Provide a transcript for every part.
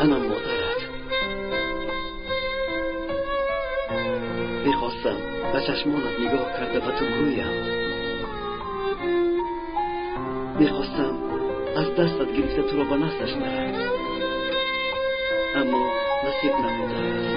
منم مادرت. میخواستم به چشمانت نگاه کرده و تو گویم. میخواستم از دستت گرفته تو را به نستش برم، اما نصیب نبوده است.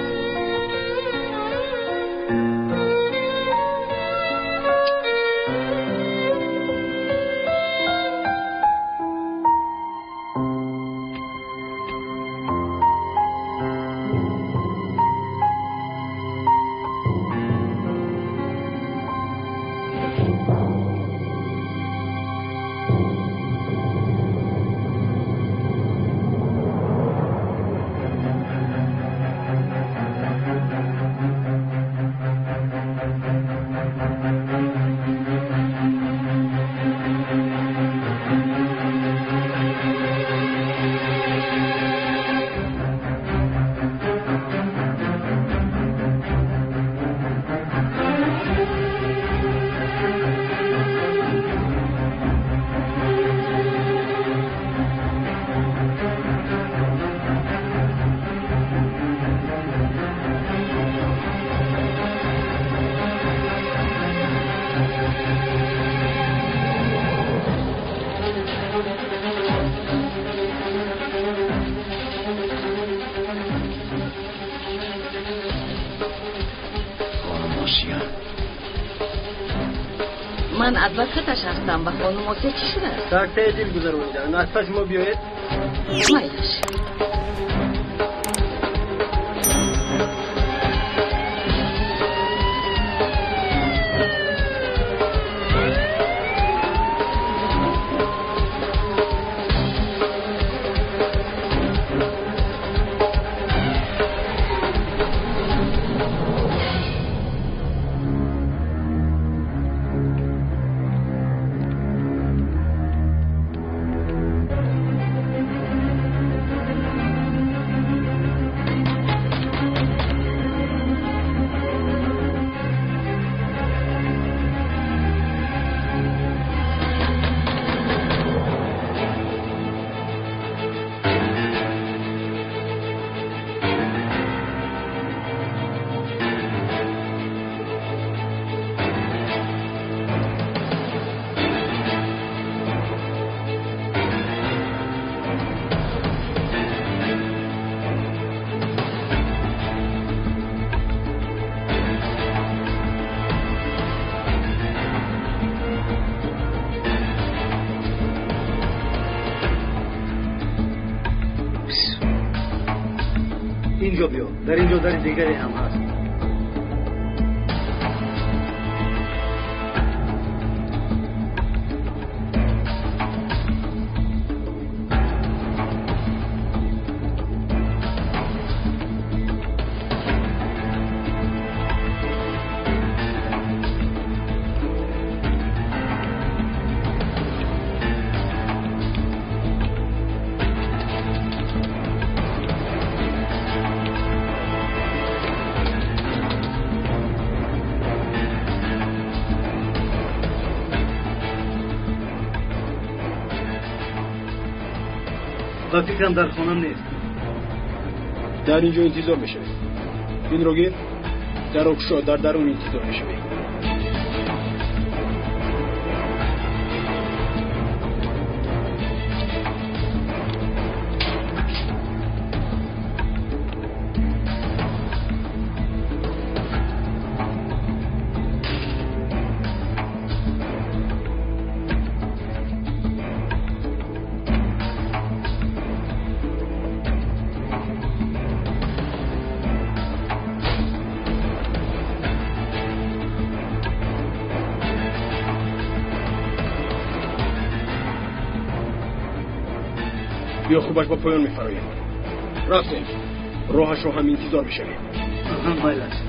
من ادوکاتش هستم و خانم آسیا چی شده است؟ ساعت دیر گذروندن. از پس ما بیاید. مایلش. اینجا بیا. در اینجا در دیگری هم هست. فکرم در خانم نیست. در اینجا انتظار بشوید. این رو گیر. در اکشا در درون انتظار بشوید. یا خوبش با پایان میفراید. رفتیم. راهش رو هم انتظار بشوید. بله است.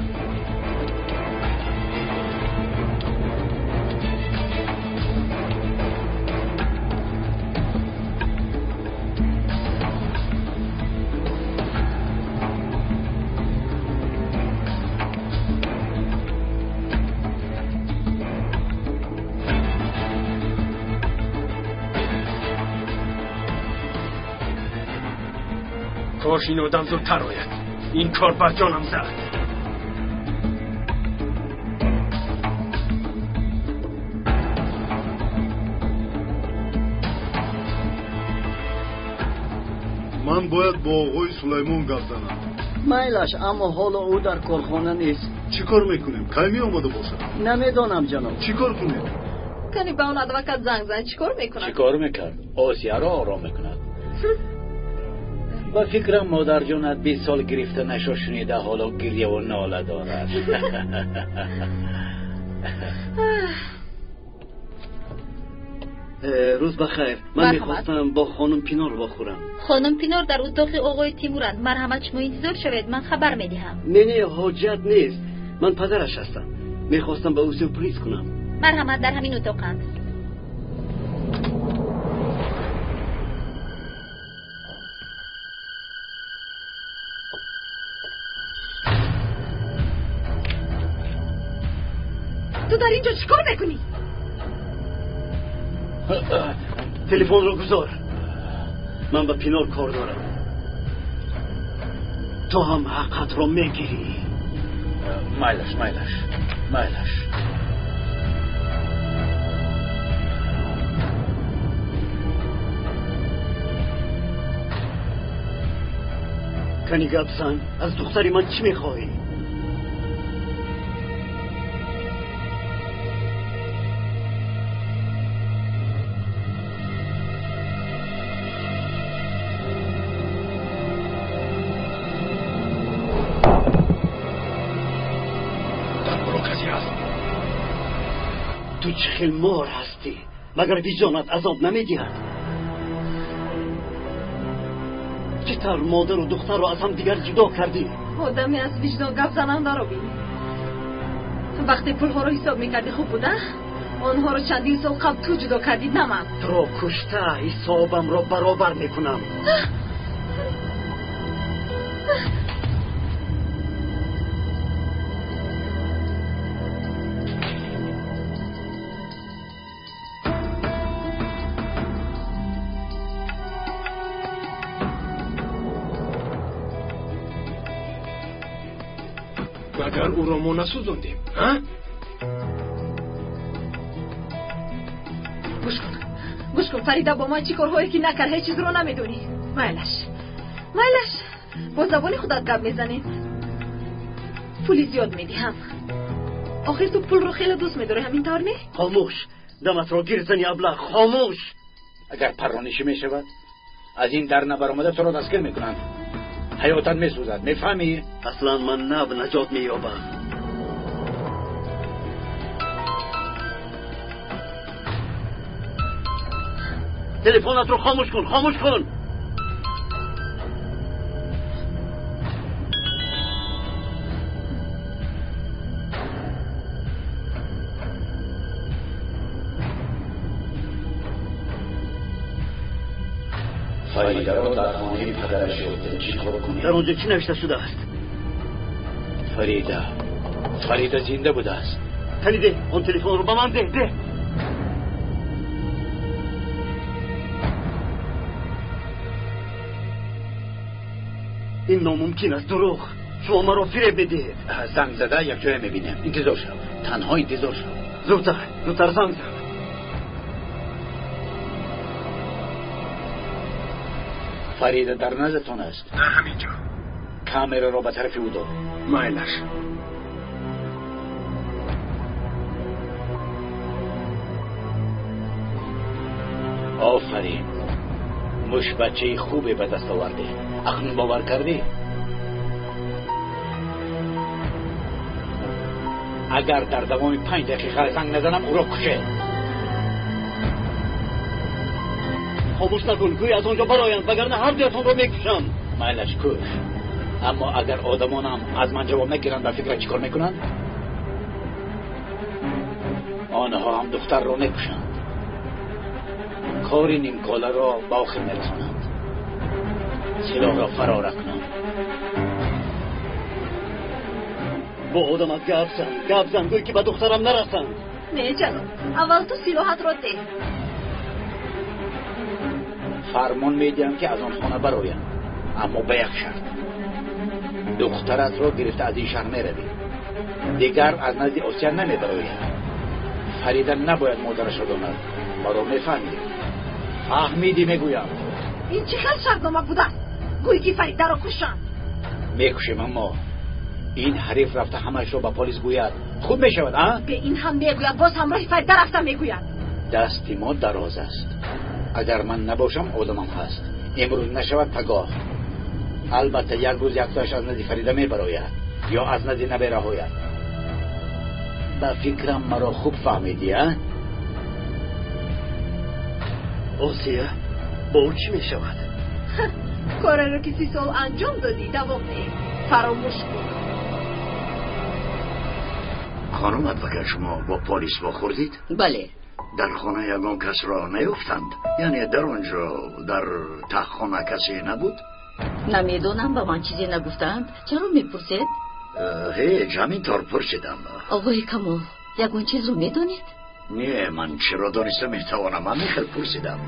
کاش این آدم زودتر آید. این کار بر جانم زد. من باید با آقای سلیمان گپ زنم. مایلش، اما حالا او در کارخانه نیست. چی کار میکنیم؟ کی آمده باشه؟ نمیدانم جناب. چی کار کنیم؟ کنی به اون ادوکت زنگ زن چیکار میکنه؟ چیکار میکرد؟ آسیا را آرام میکند. با فکرم مادر جانت 20 سال گرفته نشو شنیده حالا گریه و ناله دارد. روز بخیر. من میخواستم با خانم پینار بخورم. خانم پینار در اتاق آقای تیمورند. مرحمت شما انتظار شوید، من خبر میدهم. نه حاجت نیست. من پدرش هستم. میخواستم به او سورپرایز کنم. مرحمت، در همین اتاقند. تو در اینجا چیکار میکنی؟ تلفن رو گذار. من با پینار کار دارم. تو هم حقت رو میگیری. مایلش. کنی گبزن، از دختری من چی میخواهی؟ تو چه خیلمار هستی؟ مگر ویجانت عذاب نمیدید؟ چطور مادر و دختر رو از هم دیگر جدا کردی؟ آدمی از وجدان گپ زنن دارو بین. وقتی پولها رو حساب میکردی خوب بوده؟ آنها رو چندین سال قبل تو جدا کردی، نه من. تو رو کشته حسابم رو برابر میکنم. مگر او را ما نسوزاندیم؟ ها؟ گوش کن فریده، با ما چی کارهایی که نکرد هیچ چیز رو نمیدونی. مایلش با زبان خودت گپ میزنی. پولی زیاد میدیم. آخر تو پول رو خیلی دوست میداری، همین طور نه؟ خاموش، دمت رو گیر زنی ابله. خاموش. اگر پرانشی میشود از این در نبرآمده تو را دستگیر میکنند. حیاتت میسوزد، میفهمی؟ اصلا من نه به نجات مییابم. تلفنت رو خاموش کن. فریده را در خانه پدرش بوده چی کار کنی؟ در اونجا چی نوشته شده است؟ فریده زنده بوده است. خلیده، اون تلفن رو به من ده. این ناممکن است. دروغ. شما ما رو فریب میدید. زنگ زده یک جای میبینم. انتظار شو. تنها انتظار شو. زودتر زنگ زد. فریده در نزدتون است؟ نه، همینجا. کامera را به طرف او دار. مایلش. آفرین. مش بچه خوبی به دست آورده. اخن باور کردی؟ اگر در دوام 5 دقیقه زنگ نزنم او را کشه. خاموش نکن، گوی از آنجا برایند، وگرنه هر دویتون رو میکشم. مایلش کش. اما اگر آدمانم از من جواب نگیرند و فکر چیکار میکنند؟ آنها هم دختر را میکشند. کاری نیمکاله را با آخر میرسانند. سلاح را فرار کنند. با آدمت گپ زن گوی که به دخترم نرسند. نه جناب، اول تو سلاحت را ده. فرمان میدیم که از آن خانه برآیند. اما به یک شرط. دخترت رو گرفته از این شهر میروی، دیگر از نزد آسیا نمیبروی. فریده نباید مادرش رو داند. مرا میفهمیدی؟ فهمیدی میگویم. این چه خیلی شرطنامه بوده؟ گویی که فریده رو کشن. میکشیم اما این حریف رفته همش رو به پلیس گوید خوب میشود ها؟ به این هم میگوید باز همراه فریده رفته میگوید. دستی ما دراز است. اگر من نباشم آدمم هست. امروز نشود پگاه. البته یک روز یک تاش از نزد فریده میبراید یا از نزد نبرهاید. به فکرم مرا خوب فهمیدی ها؟ آسیا با او چی میشود؟ کار رو که 30 سال انجام دادی دوام نیم فراموش کن. خانم ادوکر شما با پلیس خوردید؟ بله. در خانه یگان کس را نیفتند؟ یعنی در اونجا در تخت کسی نبود؟ نمیدونم با من چیزی نگفتند. چرا میپرسید؟ هیچ همینطور پرسیدم. آقای کمال یگان چیز رو میدونید؟ نه من چرا دانستم میتوانم من خیلی پرسیدم.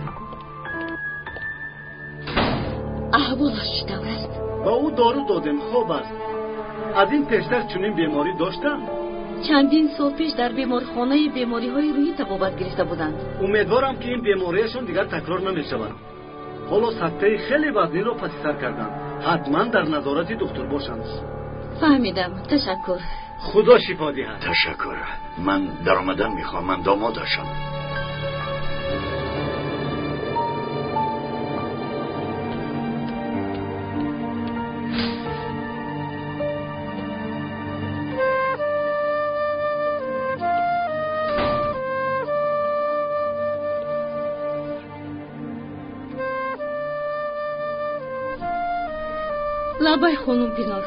احوالش چطور است؟ با او دارو دادم خوب است. از این پیشتر چنین بیماری داشتم؟ چندین سال پیش در بیمارخانه بیماری های روحی تبابت گرفته بودند. امیدوارم که این بیماریشون دیگر تکرار نمی شود. حالا سکته خیلی وزنی رو پس سر کردن. حتما در نظارت دکتر باشند. فهمیدم. تشکر. خدا شفا دهد. تشکر. من در آمدن میخوام. من دامادشم. لابای خانم پینار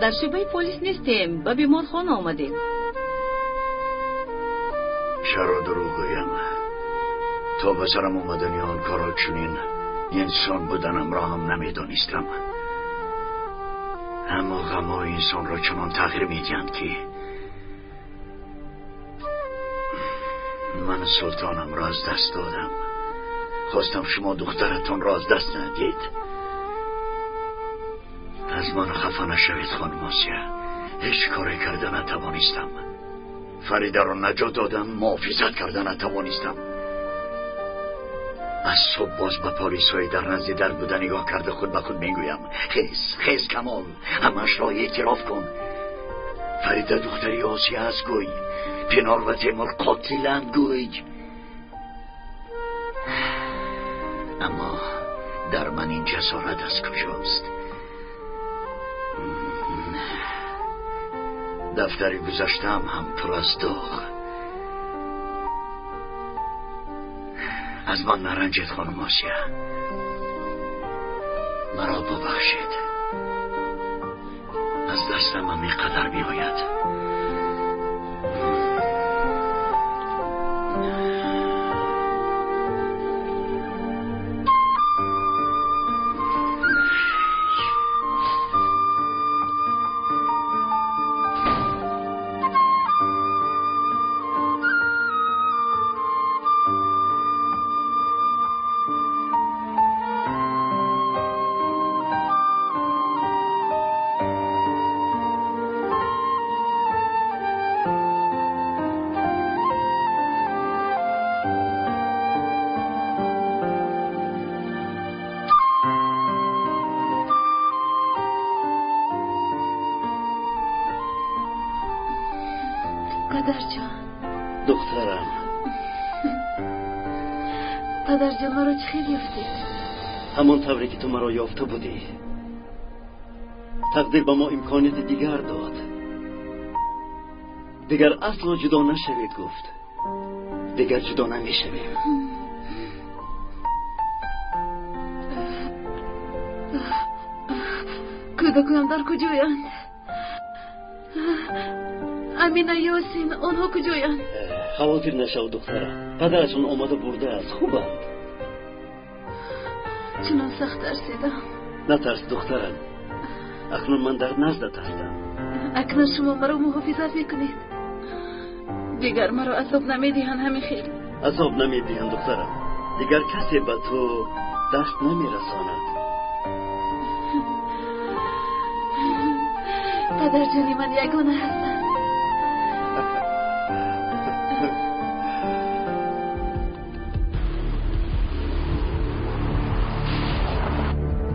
در شبه پلیس نیستیم. با بیمارخانه آمدیم. چرا دروغ گویم؟ تا به سرم اومدنی آن کارا چنین انسان بودنم را هم نمیدانستم. اما غمای انسان را چنان تغییر میدهند که من سلطانم را از دست دادم. خواستم شما دخترتون را از دست ندید. از من خفه نشوید خانم آسیا. هیچ کاری کرده نتوانستم. فریده را نجات دادم، محافظت کرده نتوانستم. از صبح باز به پلیس های در نزد در بوده نگاه کرده خود به خود میگویم خیز کمال همش را اعتراف کن. فریده دختری آسیا است گوی. پینار و تیمور قاتلند گوی. اما در من این جسارت از کجاست؟ دفتری گذاشتم هم پر از داغ. از من نرنجید خانم آسیا. مرا ببخشید. از دستم هم اینقدر می آید. دخترم پدر جان مرا چه خیلی یافتی؟ همون طوری که تو مرا یافته بودی. تقدیر با ما امکانیت دیگر داد. دیگر اصلا جدا نشوید گفت. دیگر جدا نمیشویم. کودکانم در کجایند؟ امینه یاسین آنها کجایند؟ خواطر نشو دخترم. پدرشون آمده برده است. خوبند. چنان سخت ترسیدم. نترس دخترم. اکنون من در نزدت هستم. اکنون شما مرا محافظت میکنید. دیگر مرا عذاب نمیدهند. همین خیلی عذاب نمیدهند دخترم. دیگر کسی به تو دست نمیرساند. پدر جانی من یگانه هستم.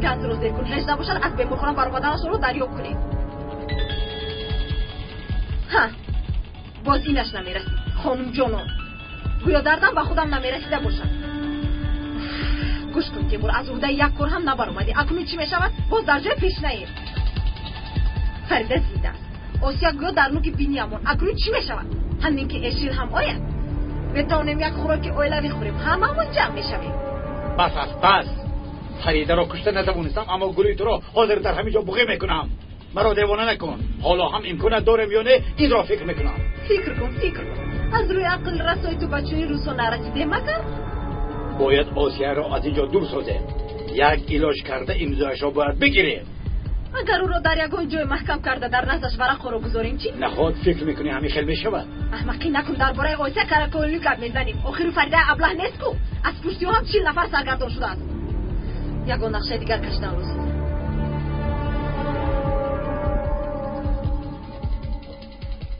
گاز رو زیر کن، هیچ نباشد از بین بخورم برآمدنش رو دریاب کنیم. ها باز اینش نمیرسید خانم جانم، گویا دردم با خودم نمیرسیده باشد. گوش کن تیمور، از عهده یک کار هم نبرآمدی. اکنون چی میشود؟ باز در جای پیش نیر. فریده زنده است، آسیا گویا در نوک بینیمان. اکنون چی میشود؟ همین که اشیل هم آید بتوانیم یک خوراک اویلا بخوریم، هممون جمع میشویم. بس فریده را کشته نتوانستم، اما گروه تو را حاضر در همینجا بقی میکنم. مرا دیوانه نکن. حالا هم امکانت دارم یا نه این را فکر میکنم. فکر کن از روی عقل رسای تو بچونی روسو نرسیده مگر؟ باید آسیا را از اینجا دور سازیم. یک علاج کرده امضایش را باید بگیریم. اگر او را در یگان جای محکم کرده در نزدش ورق را بگذاریم چی؟ نخواد فکر میکنی همین خیلی میشود. احمقی نکن، درباره آسیا کراکولی گپ میزنیم. آخر فریده ابله نیست کو؟ از پشتی هم 40 نفر سرگردان شده است. یگان نقشه دیگر کشیدن روز.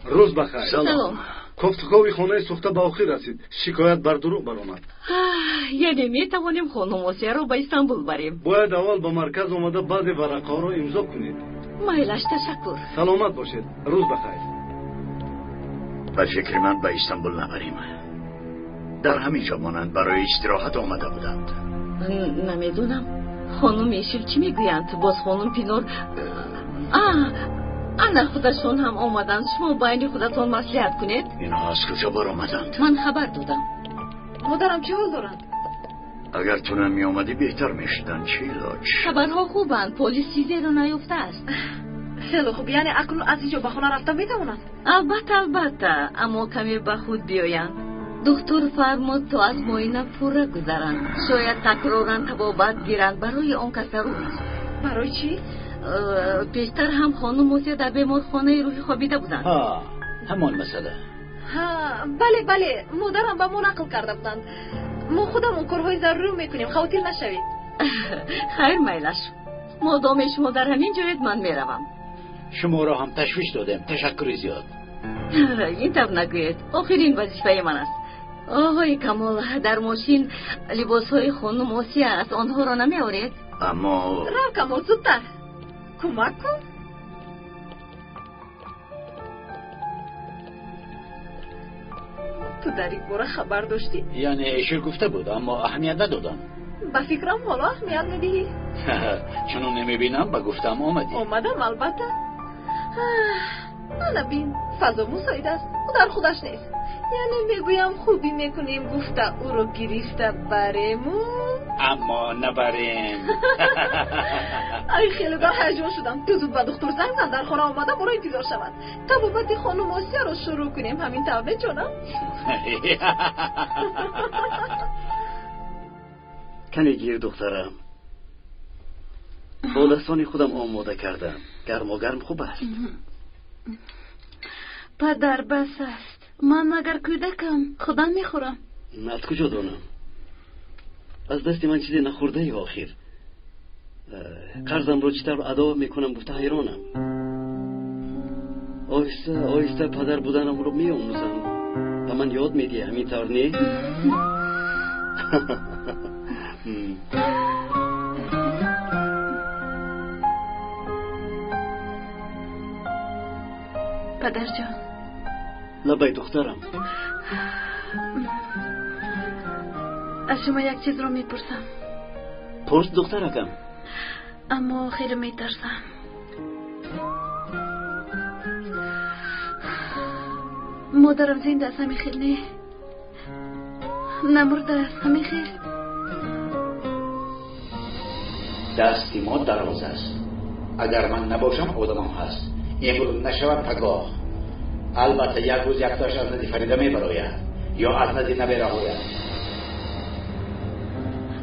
روز بخیر. سلام. گفتگوی خانه سوخته به آخر رسید. شکایت بر دروغ برآمد. یعنی می توانیم خانم آسیا رو به استانبول بریم؟ باید اول به مرکز آمده بعد ورقه را امضا کنید. مایلش تشکر. سلامت باشید. روز بخیر. به فکر من به استانبول نبریم. در همینجا مانند برای استراحت آمده بودند. نمیدونم خانم ایشیل چی میگویند؟ باز خانم پینور انا خودشون هم آمدند. شما بین خودتون مصلحت کنید. اینا از کجا برآمدند؟ من خبر دادم. مادرم چه حال دارند؟ اگر تو نمی آمدی بهتر میشدن. چی علاج؟ خبرها خوبند. پلیس چیزی رو نیفته است. خیلی خوب، یعنی اکنون از اینجا به خانه رفتن میتوانند؟ البته اما کمی به خود بیایند. دکتر فرمود تو از معاینه پورا گذرند. شاید تکرارن تبابت گیرند برای آن کس ضروری است. برای چی؟ پیشتر هم خانم موسیقی در بیمارخانه روحی خوابیده بودند. همان مسئله. بله مادرم به ما نقل کرده بودند. ما خودمون کارهای ضروری میکنیم، خاطر نشوید. خیر میلش، مادام شما در همین جایید من میروم. شما را هم تشویش دادم. تشکر زیاد. این طور نگوید، آخرین وظیفه من است. آقای کمال در ماشین لباسهای خانم آسیا است، آنها را نمی آورید؟ اما را کمال زودتر کمک کن. تو در این باره خبر داشتی؟ یعنی ایشون گفته بود اما اهمیت ندادم. به فکرم حالا اهمیت میدهی؟ چون نمیبینم به گفتم آمدی. آمدم البته. من بین فضا مساعد است و در خودش نیست. یعنی میگویم خوبی میکنیم گفته او رو گرفته برمون، اما نبریم. ای خیلی بر هیجان شدم. تو زود به دکتر زنگ زن، در خانه آمده برای انتظار شود. طبابت خانم آسیا رو شروع کنیم. همین طبعه جانم. کنی گیر دخترم. بولستانی خودم آماده کردم. گرم و گرم خوب است. پدر بس است. من اگر کودکم خودم میخورم. از کجا دانم؟ از دست من چیزی نخورده ای آخر. قرضم رو چطور ادا میکنم گفته حیرانم. آهسته آهسته پدر بودنم رو میآموزم و من یاد میدی همین طور نیست؟ پدر جان. لبای دخترم. از شما یک چیز رو میپرسم. پرس دخترکم. اما خیلی میترسم. مادرم زنده است همین خیل نه؟ نمرده است همین خیل؟ دستی ما دراز است. اگر من نباشم آدمم هست. امروز نشود پگاه. البته یک روز یک تاش از نزی فریده میبراید یا از نزی نبیرهاید.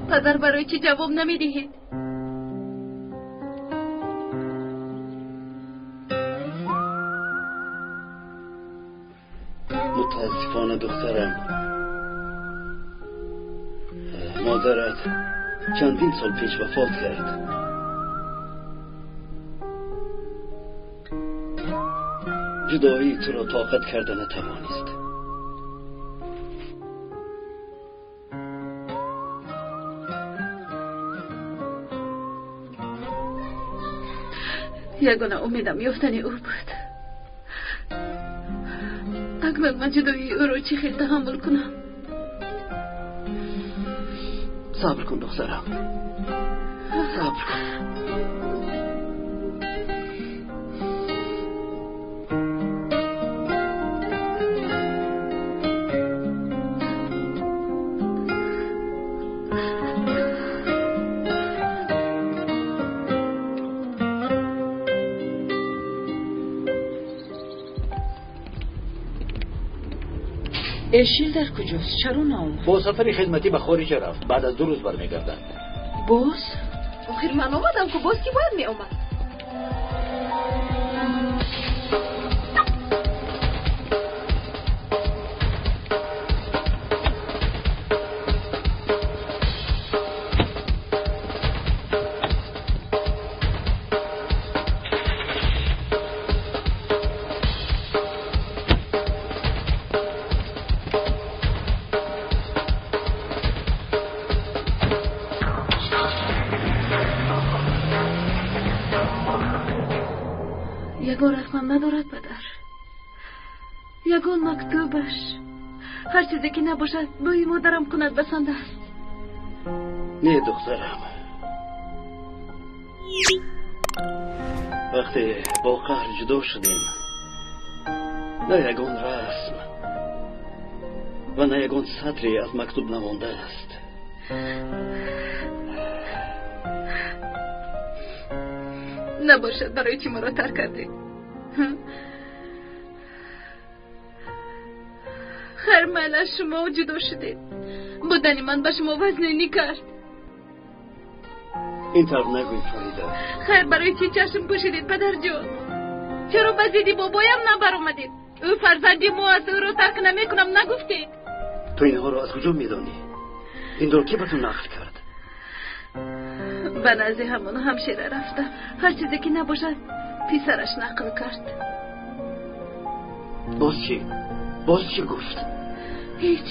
پدر برای چی جواب نمیدهید؟ متاسفانه دخترم، مادرت چندین سال پیش وفات کرد. جدایی تو را طاقت کرده نتوانست. یگانه امیدم یافتن او بود. اکنون من جدایی او را چی خیلی تحمل کنم؟ صبر کن دخترم، صبر کن. اشیل در کجاست؟ چرا ناومد؟ با سفر خدمتی به خارج رفت. بعد از 2 روز برمیگردد. باز؟ آخر من آمدم که باز کی باید می آمد؟ یگان رقم ندارد پدر. یگان مکتوبش هر چیزی که نباشد بای مادرم کند بسنده است. نه دخترم، وقتی با قهر جدا شدیم نه یگان رسم و نه یگان سطری از مکتوب نمانده است. نباشد برای چی ما را ترک کردی؟ خیر من از شما جدا شدید. بودن من به شما وزنی کرد. این طرف نگوی فریده. خیر برای چی چشم پوشیدید پدر جان؟ چرا بزیدی بابایم نبر اومدید؟ او فرزندی ما از او را ترک نمی کنم نگفتید؟ تو اینها را از کجا میدانی؟ این را کی به تو نقل کرد؟ به نزد همون همشیره رفته. هر چیزی که نباشد پیسرش نقل کرد. باز چی گفت؟ هیچ.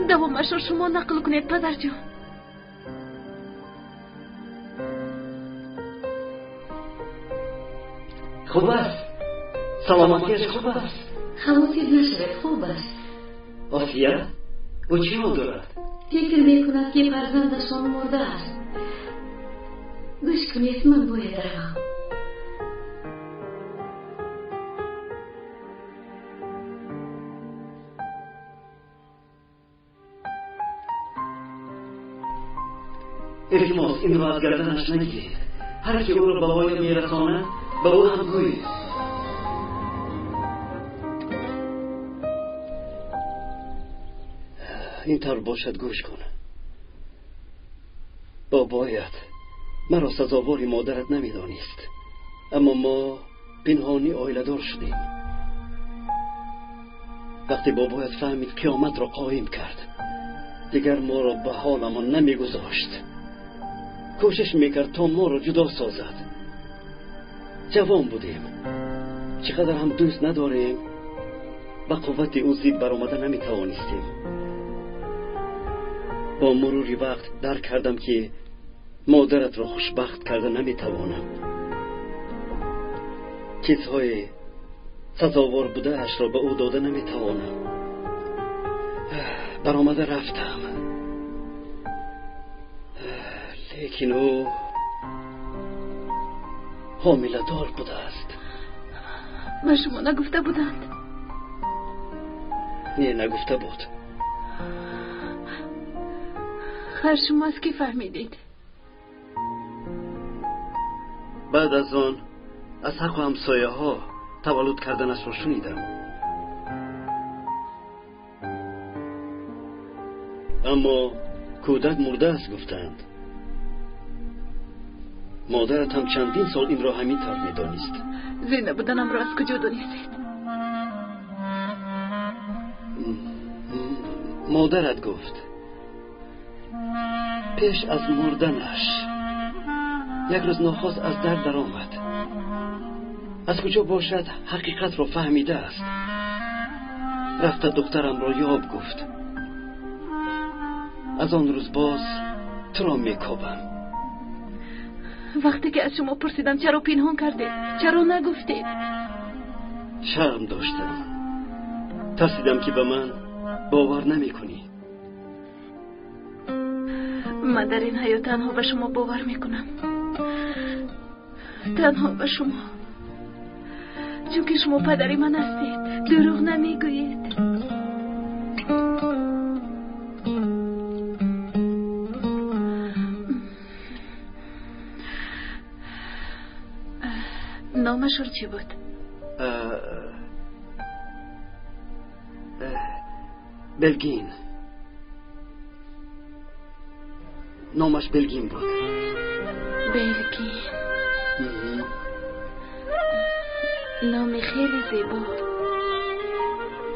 دوامش را شما نقل کنید پدر جان. خوب است. سلامتیش خوب است. خلاصی نشده خوب است. آفیه؟ او چی حال دارد؟ فکر میکند که فرزندشان مرده است. گوش کنید من باید روم. التماس این را از گردنش نگیرید. هر که او را به وای میرساند به او هم گویید. این طور باشد گوش کن. بابایت مرا سزاوار مادرت نمیدانست، اما ما پنهانی آیله دار شدیم. وقتی بابایت فهمید قیامت را قایم کرد دیگر ما را به حالمان نمیگذاشت. کوشش میکرد تا ما را جدا سازد. جوان بودیم، چقدر هم دوست نداریم به قوت او زید برآمده نمیتوانستیم. با مرور وقت درک کردم که مادرت را خوشبخت کرده نمیتوانم. چیزهای سزاوار بوده اش را به او داده نمیتوانم. برآمده رفتم، لیکن او حامله دار بوده است. به شما نگفته بودند؟ نه نگفته بود. خیر شما از کی فهمیدید؟ بعد از آن از حق و همسایه ها تولد کردنش را شنیدم. اما کودک مرده است گفتند. مادرت هم چندین سال این را همین طور می‌دانست. زنده بودنم را از کجا دانستید؟ مادرت گفت. پیش از مردنش یک روز ناخواست از در آمد. از کجا باشد حقیقت رو فهمیده است. رفته دخترم رو یاب گفت. از آن روز باز تو را میکوبم. وقتی که از شما پرسیدم چرا پنهان کردید؟ چرا نگفتید؟ شرم داشتم. ترسیدم که به من باور نمی کنی. من در این حیات تنها به شما باور میکنم. تنها به شما. چون که شما پدری من هستید. دروغ نمیگویید. نامشون چی بود؟ بلگین. نامش بلگین بود. بلگین. نام خیلی زیبا.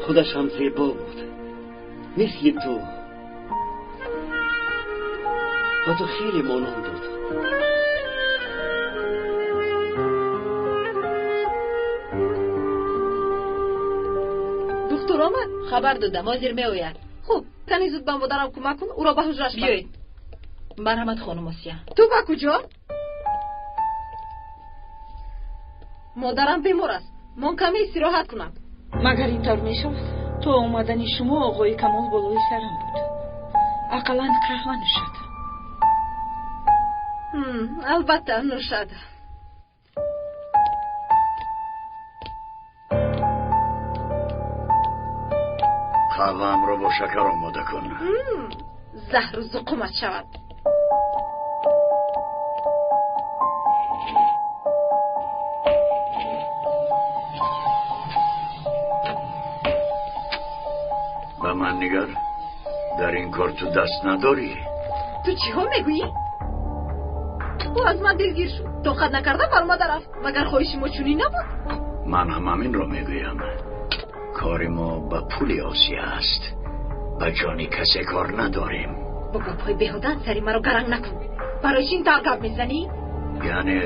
خودش هم زیبا بود. مثل تو. و تو خیلی مانون بود. دکتر آمد؟ خبر دادم حاضر می آید. خوب تنی زود به مادرم کمک کن. او را به حجرش بیایید. مرحمت خانم آسیا. تو به کجا؟ مادرم بیمار است. من کمی استراحت کنم. مگر اینطور می شود؟ تو آمدن شما آقای کمال بالای سرم بود. اقلا قهوه نوشد. البته نوشد. قهوه‌ام رو با شکر آماده کن. زهر و زقومت شود. به من نگر. در این کار تو دست نداری. تو چی ها میگویی؟ او از من دلگیر شد. طاقت نکرده بر ما رفت. مگر خواهش ما چونی نبود؟ من هم همین رو میگویم. کار ما به پول آسیا است. به جانی کسی کار نداریم. با گپ‌های بیهوده سری مرا گرنگ نکن. برای چی این گپ میزنی؟ یعنی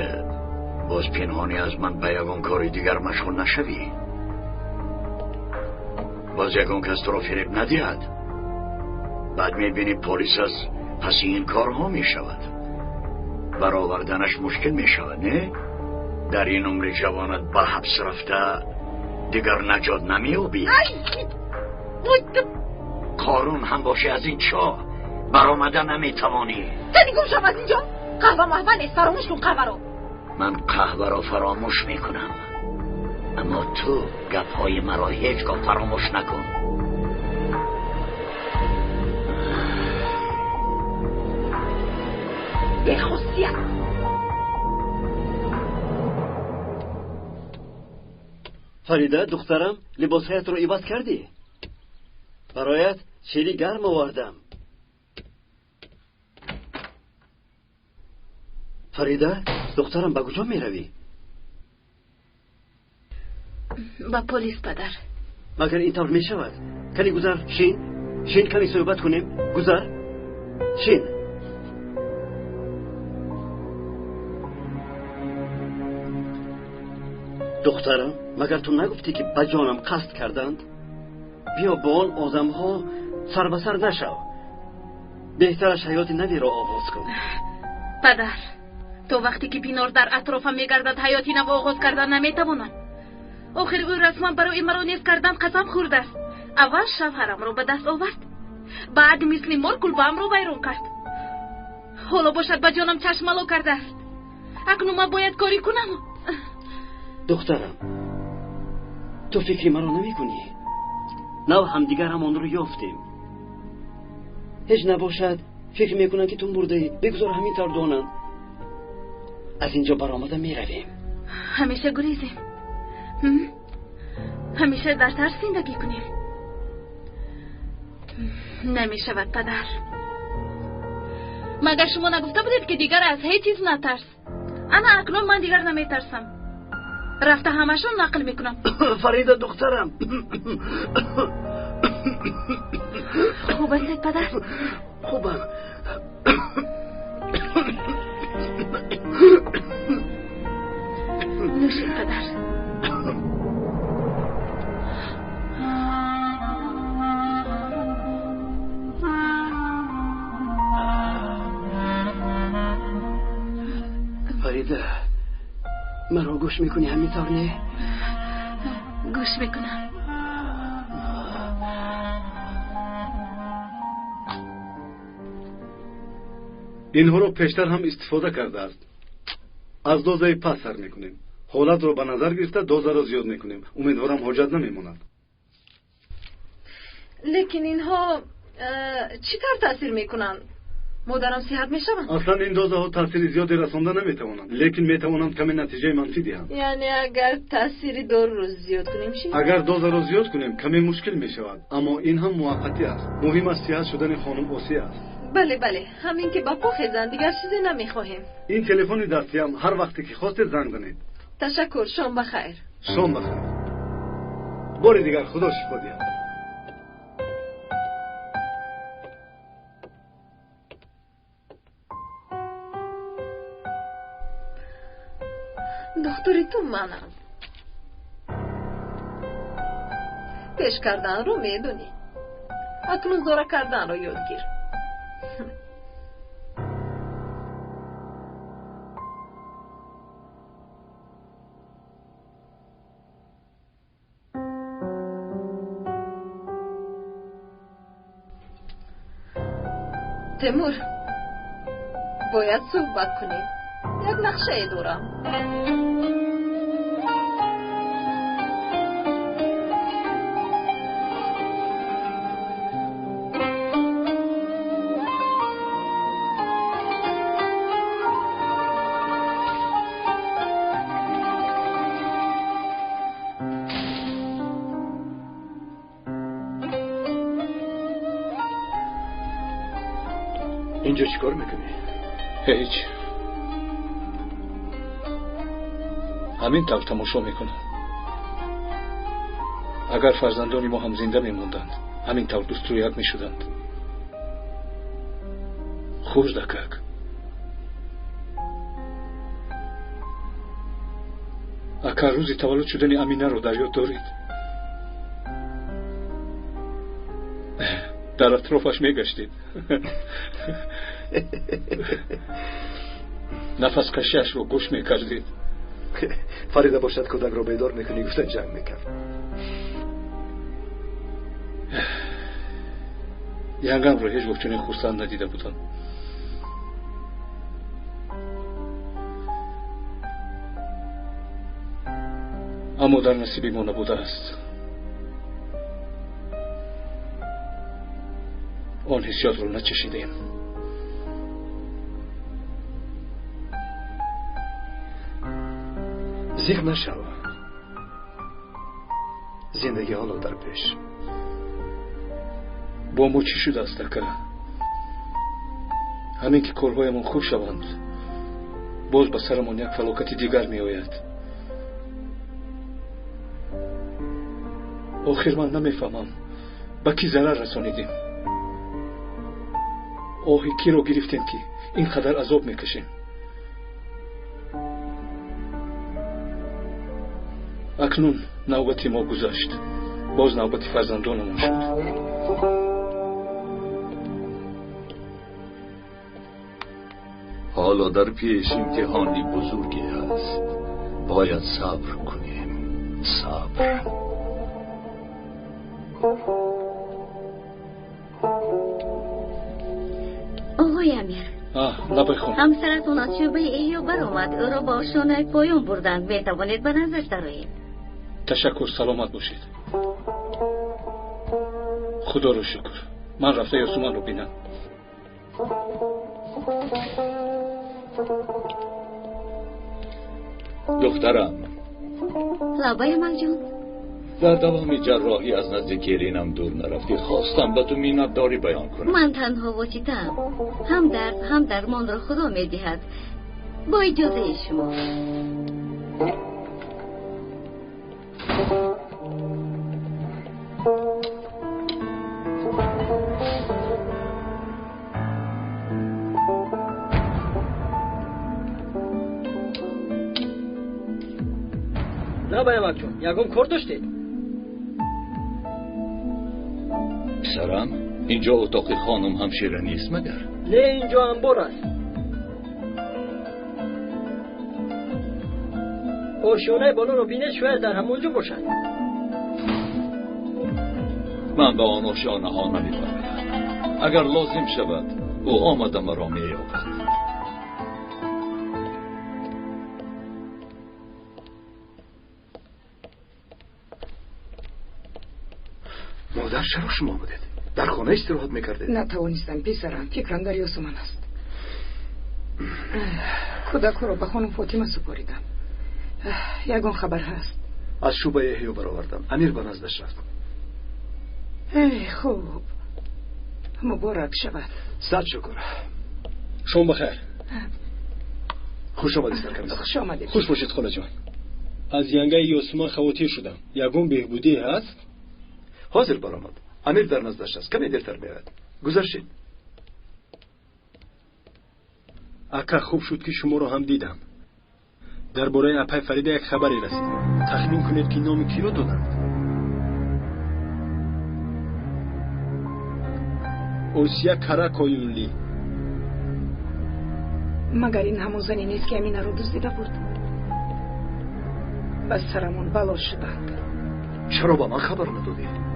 باز پنهانی از من به یگان کاری دیگر مشغول نشوی. باز یگان کس تو را فریب ندهد. بعد میبینی پلیس از پس این کارها میشود. برآوردنش مشکل میشود نه؟ در این عمر جوانت به حبس رفته دیگر نجات نمیابی. قارون هم باشه از این چاه برآمده نمیتوانی. تنی گم شو از اینجا. قهوه محوه نیست. فراموش کن قهوه رو. من قهوه را فراموش میکنم، اما تو گپهای مرا هیچگاه فراموش نکن. بیخوصیت. فریده دخترم لباسهایت رو عوض کردی. برایت شیری گرم آوردم. فریده دخترم به کجا می روی؟ با پلیس پدر. مگر اینطور می شود؟ کمی گذر شین کمی صحبت کنیم. گذر شین. دخترم مگر تو نگفتی که به جانم قصد کردند؟ بیا با آن آدم ها سر به سر نشو. بهترش حیات نوی را آغاز کن. پدر تو وقتی که بینار در اطرافم میگردد حیاتی نو آغاز کردن نمیتوانم. آخر او رسما برای مرا نیز کردن قسم خورده است. اول شوهرم رو به دست آورد، بعد مثل مار کلبه‌ام رو بیرون کرد. حالا باشد به جانم چشمالو کرده است. اکنون من باید کاری کنم. دخترم تو فکری مرا نمی کنی؟ نو همدیگر همان رو یافتیم. هیچ نباشد فکر میکنن که تو مرده. بگذار همین طور دانند. از اینجا برآمده می رویم. همیشه گریزیم. همیشه در ترس زندگی کنیم. نمی شود پدر. مگر شما نگفته بودید که دیگر از هیچ چیز نترس؟ انا اکنون من دیگر نمی ترسم. رفته همشون نقل میکنم. فریده دخترم خوب هستید پدر؟ خوبم. نوشید پدر. فریده مرا گوش میکنی همینطور نه؟ گوش میکنم. اینها رو پیشتر هم استفاده کرده است. از دوزه پس سر میکنیم. حالت رو به نظر گرفته دوزه رو زیاد میکنیم. امیدوارم حاجت نمیموند. لیکن اینها چیکار تاثیر میکنن؟ مادرم صحت میشوند؟ اصلا این دوزه ها تاثیر زیادی رسانده نمیتوانند، لیکن میتوانند کمی نتیجه منفی دهند. یعنی اگر تاثیر دور رو زیاد کنیم چی؟ اگر دوزه رو زیاد کنیم کمی مشکل میشود، اما این هم موقتی است. مهم است صحت شدن خانم اوسیه است. بله بله، همین که با پا خیزن دیگر چیزی نمیخواهیم. این تلفن دستی هم هر وقتی که خواستید زنگ زنید. تشکر، شام بخیر. شام بخیر. بار دیگر خدا شفا دهد. دختری تو منم. پیش کردن رو میدونی. اکنون زورا کردن رو یاد گیر. تیمور، باید صحبت کنیم. یک نقشه دارم. اینجا چیکار میکنی؟ هیچ. همین طور تماشا میکنم. اگر فرزندان ما هم زنده میموندند همین طور دوست رویت میشدند. خوش دکک. اگر روزی تولد شدن امینه رو در یاد دارید؟ در اطرافش میگشتید. نفس کشیش رو گوش میکردید. فریده باشد کودک رو بیدار میکنی گفتن جنگ میکرد. یانگم رو هیچ وقت چنین خرسند ندیده بودم. اما در نصیبی ما نبوده است. آن حسیات رو نچشیدیم. زیغ نشو. زندگی حالا در پیش. با ما چی شده است دکه؟ همین که کارهایمان خوب شوند باز به سرمان یک فلاکت دیگر می آید. آخر من نمیفهمم به کی ضرر رسانیدیم. آهی کی رو گرفتیم که اینقدر عذاب میکشیم؟ اکنون نوبتی ما گذشت، باز نوبتی فرزندانمون شد. حالا در پیش امتحانی بزرگی هست. باید صبر کنیم. صبر. آقای امیر، نبخون. همسرتون از شعبه ایو برآمد. او را با شانه پایان بردند. میتوانید به نظر درآیید. تشکر، سلامت باشید. خدا رو شکر. من رفته یاسومن رو بینم. دخترم، لابای مجون، در دوام جراحی از نزد گرینم دور نرفتی. خواستم به تو مینتداری بیان کنم. من تنها وچیتم. هم درد هم درمان را خدا میدهد. با اجازه شما. نه باید جون، یکم کار داشتید؟ پسرم، اینجا اتاق خانم همشیره نیست مگر؟ نه، اینجا انبار است. آشیانه بالا رو بینه شاید در همونجا باشد. من به آن آشیانه ها نمیبرم. اگر لازم شود او آمده مرا مییابد. مادر چرا شما بودید؟ در خانه استراحت میکردید؟ نتوانستم پسرم، فکرم دریاس من است. کودک رو به خانم فاطمه سپاریدم. یگان خبر هست. از شوبه احیا برآوردم. امیر به نزدش رفت. خوب، مبارک شود. صد شکر. شما بخیر. خوش آمدید سرکم. خوش آمدید. خوش باشید خاله جان. از ینگه یاسمان خواتیر شدم. یگان بهبودی هست؟ حاضر برآمد. امیر در نزدش است. کمی دیرتر میاد. گذشتید. اکا خوب شد که شما رو هم دیدم. درباره اپای فریده یک خبری رسید. تخمین کنید که نام کی رو دادند؟ اوسیا کاراکویونلی. مگر این همون زنی نیست که امینه رو دزدیده بود؟ بس سرمون بلا شدند. چرا با من خبر ندادید؟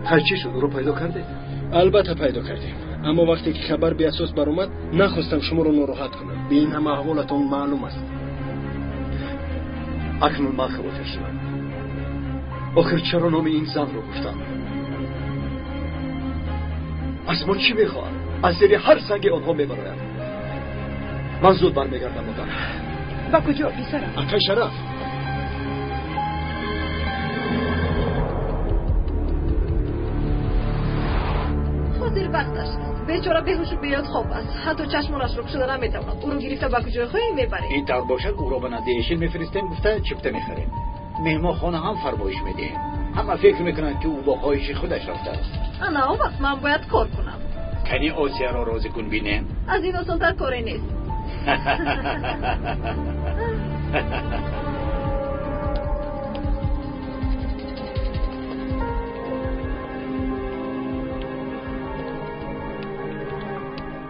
خیر چی شد؟ او رو پیدا کردید؟ البته پیدا کردیم، اما وقتی که خبر به اساس برآمد نخواستم شما رو ناراحت کنم. به این همه احوالتون معلوم است. اکنون من خواهد شدم. آخر چرا نام این زن رو گفتم؟ از ما چی میخواهد؟ از زیر هر سنگ آنها میبراید. من زود برمیگردم مادر. با کجا پسرم؟ اکا شرف. حاضر وقتش است. بیچاره بهوش بیاد خواب است. حتی چشمانش رو شده نمیتواند. او رو گرفته با کجای خواهی میبره. این طور باشد او رو به نزدیشین میفرستیم، گفته چپته میخریم. مهمان خانه هم فرمایش میدیم. همه فکر میکنند که او با خواهش خودش رفته است. انا اون وقت من باید کار کنم. کنی آسیا را راضی کن بینیم. از این آسان‌تر کاری نیست.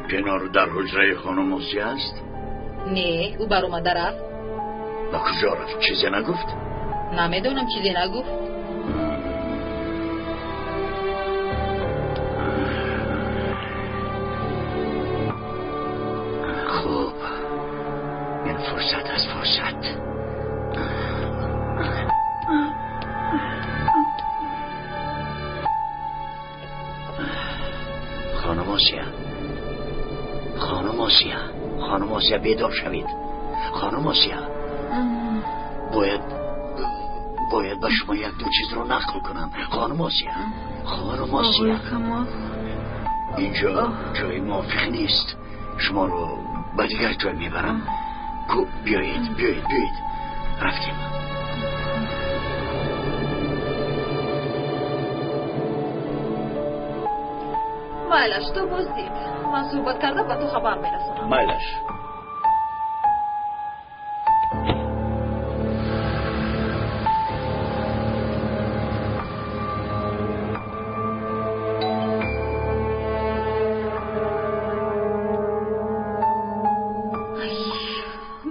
پنار در حجره خانم آسیا است؟ نه، او بر اومده رفت. با کجا رفت؟ چیزی نگفت؟ نمیدونم چیزی نگفت. خوب، این فرصت از فرصت. خانم آسیا، خانم آسیا، خانم آسیا بیدار شوید. خانم آسیا، باید به شما یک دو چیز رو نقل کنم. خانم آسیا، خانم آسیا، اینجا جای موافق نیست. شما رو به دیگر جای میبرم. بیایید بیایید بیایید. رفتیم. مایلش تو بازدید. من صحبت کرده به تو خبر میرسونم. مایلش.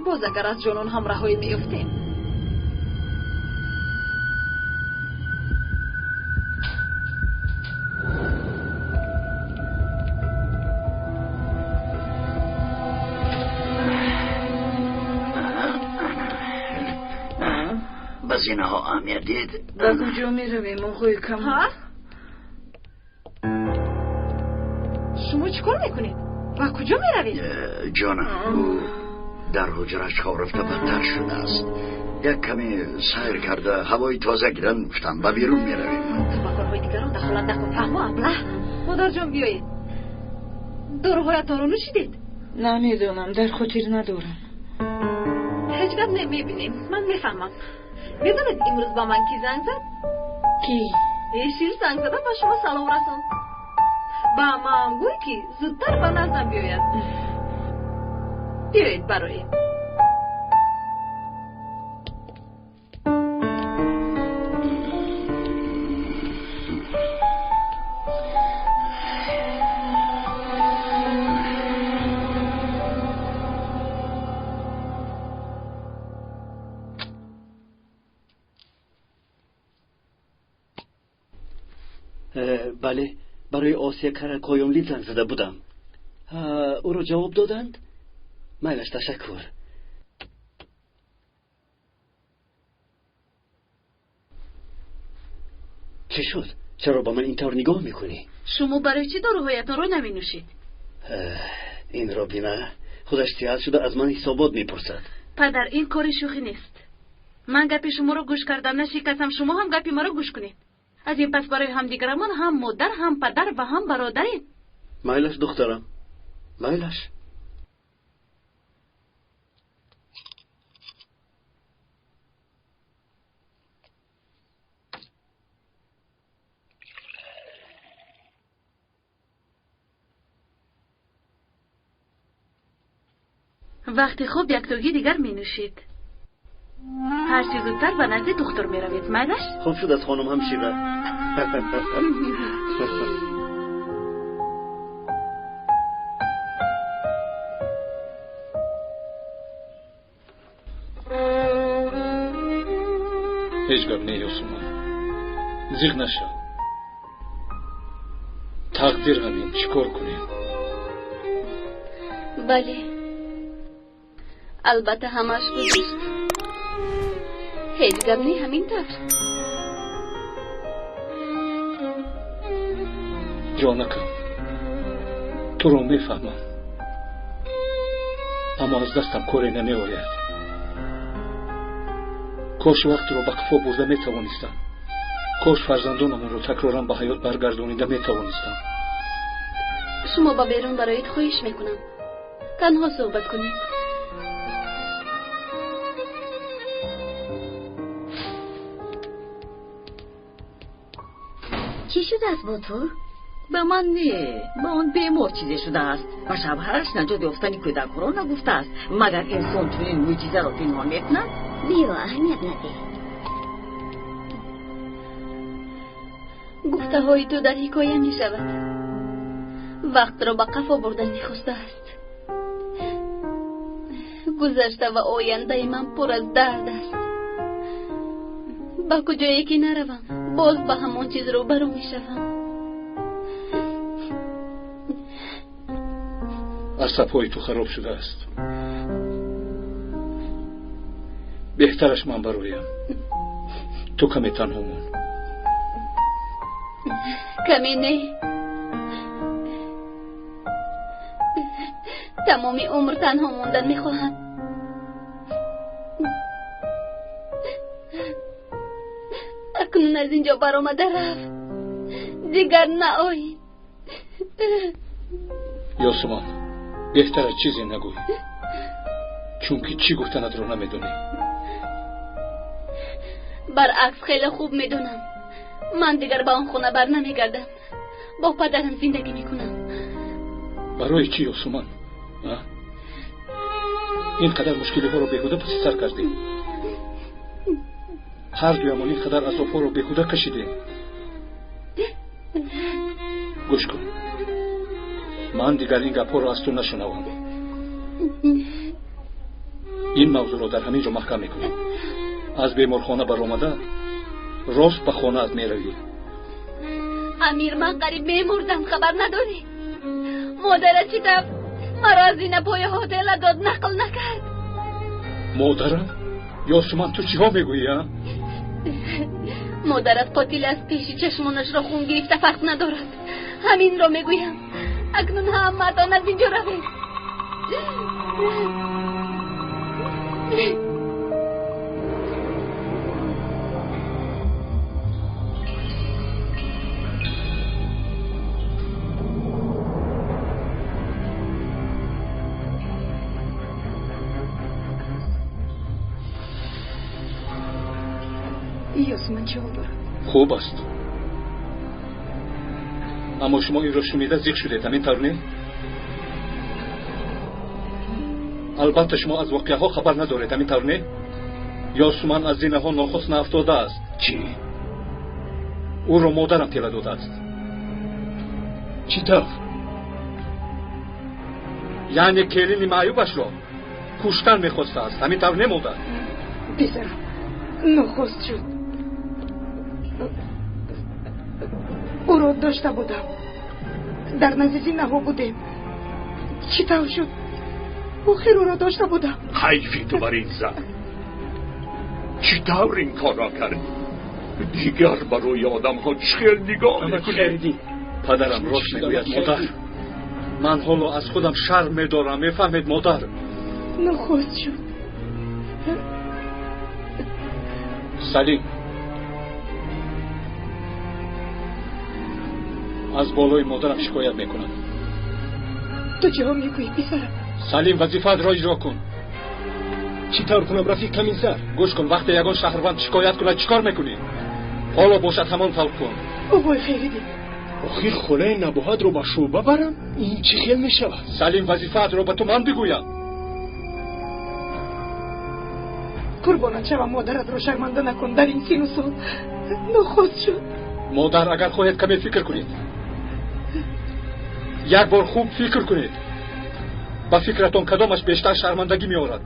باز اگر از جنون هم رهایی میفتیم. بزینه ها اهمیت دید؟ با کجا می رویم آقای کمال؟ شما چیکار میکنید؟ با کجا می روید؟ جانم، در حجرش خواه رفته بدتر شده است. یک کمی سیر کرده هوای تازه گیرن گفتم به بیرون می رویم. تفکرهای دیگران دخالت نکن. فهمو ابله. مادر جان بیایید. داروهایتان رو نوشیدید؟ نمیدونم، در خاطر ندارم. هیچ وقت نمیبینیم. من میفهمم. میدونید امروز با من کی زنگ زد؟ کی؟ شیر زنگ زده با شما سلام رسون. با من گوی که زودتر به نزدم بیاید. بیایید برای بله، برای آسیا کاراکویوملی زنگ زده بودم. او رو جواب دادند؟ میلش، تشکر. چی شد؟ چرا با من اینطور نگاه میکنی؟ شما برای چی داروهایتان رو نمی نوشید؟ این را بینه، خودش سیاه شده از من حسابات میپرسد. پدر، این کاری شوخی نیست. من گپی شما رو گوش کردم، نشکستم، شما هم گپی ما رو گوش کنید. از این پس برای همدیگرمان هم مادر، هم پدر و هم برادرید. میلش دخترم، میلش. وقتی خوب یک توگی دیگر می نوشید. هر چیز زودتر به نزد دکتر می روید. میلش؟ خوب شد از خانم هم شیره. هیچ گپ نه یوسومان، زیغ نشو. تقدیر همین، چیکار کنیم؟ بله، البته همش گذشت. هیچ گپ نه همین طور. جانکم، تو رو میفهمم، اما از دستم کاری نمی آید. کاش وقت رو به قفا برده می توانستم. کاش فرزندانمون رو تکرارا به حیات برگردانیده می توانستم. شما با بیرون برایت خواهش میکنم، تنها صحبت کنید. چی شده است با تو؟ به من نه، با آن بیمار چیزی شده است. و شوهرش نجات یافتن کودک را نگفته است. مگر انسان چنین معجزه را پنهان میکند؟ بیا، اهمیت نده. گفته های تو در حکایه می شود. وقت را به قفا بردن میخواسته است. گذشته و آینده من پر از درد است. با کجایی که نروم باز به همان چیز رو برو میشوم. اعصابهای تو خراب شده است. بهترش من برایم. تو کمی تنها مون. کمی نه، تمامی عمر تنها موندن میخواهم. اکنون از اینجا برآمده رفت، دیگر نه آیی. یاسمان، بهتر از چیزی نگوی، چون که چی گفتنت رو نمیدونی. برعکس خیلی خوب میدونم. من دیگر به آن خونه بر نمیگردم. با پدرم زندگی میکنم. برای چی یاسمان؟ اینقدر مشکلی ها رو بیهوده پس سر کردیم. هر دویمان اینقدر عذاب ها رو بیهوده کشیدیم. گوش کن، من دیگر این گپ ها رو از تو نشنوم. این موضوع رو در همین جا محکم میکنیم. از بیمارخانه بر آمده راست به خانه از میروی. امیر، من قریب میمردم، خبر نداری؟ مادرت چی تب مرا از این پای هتل داد نقل نکرد. مادرم؟ یاسمان، تو چی ها میگویی؟ مادرت قاتل است، پیشی چشمانش را خون گرفته، فرق ندارد. همین را میگویم. اکنون همتان از اینجا روید. یاسمان چه بود؟ خوب است، اما شما این را شنیده زیغ شدید، همین طور نه؟ البته شما از واقعه ها خبر ندارید، همین طور نه؟ یاسمان از زینه ها ناخست نافتاده است. چی؟ او را مادرم تیله داده است. چی طور؟ یعنی کلین معیوبش را کشتن میخواسته است، همین طور نه مادر؟ پسرم ناخست شد. او را داشته بودم. در نزدیک نها بودیم. چی طور شد؟ آخر او را داشته بودم. حیفی تو بر این زن. چی طور این کار را کردی؟ دیگر برای آدم ها چخیل نگاه میکنی؟ پدرم راست میگوید مادر. من حالا از خودم شرم میدارم. میفهمید مادر؟ نخواست شد. سلیم، از بالای مادرم شکایت میکنم. تو چه ها میگویی پسرم؟ سلیم، وظیفت را اجرا کن. چی طور کنم رفیق کمین سر؟ گوش کن، وقتی یگان شهروند شکایت کنه چیکار میکنی؟ حالا باشد همان طور کن. آقای خیریدی، آخر خله نباید رو با شعبه برم؟ این چی خیل میشود؟ سلیم، وظیفت را به تو من بگویم. قربانت شوم مادرت را شرمنده نکن. در این سین و سال نخواست شد. مادر، اگر خواهید کمی فکر کنید، یک بار خوب فکر کنید. با فکرتون کدامش بیشتر شرمندگی می آورد؟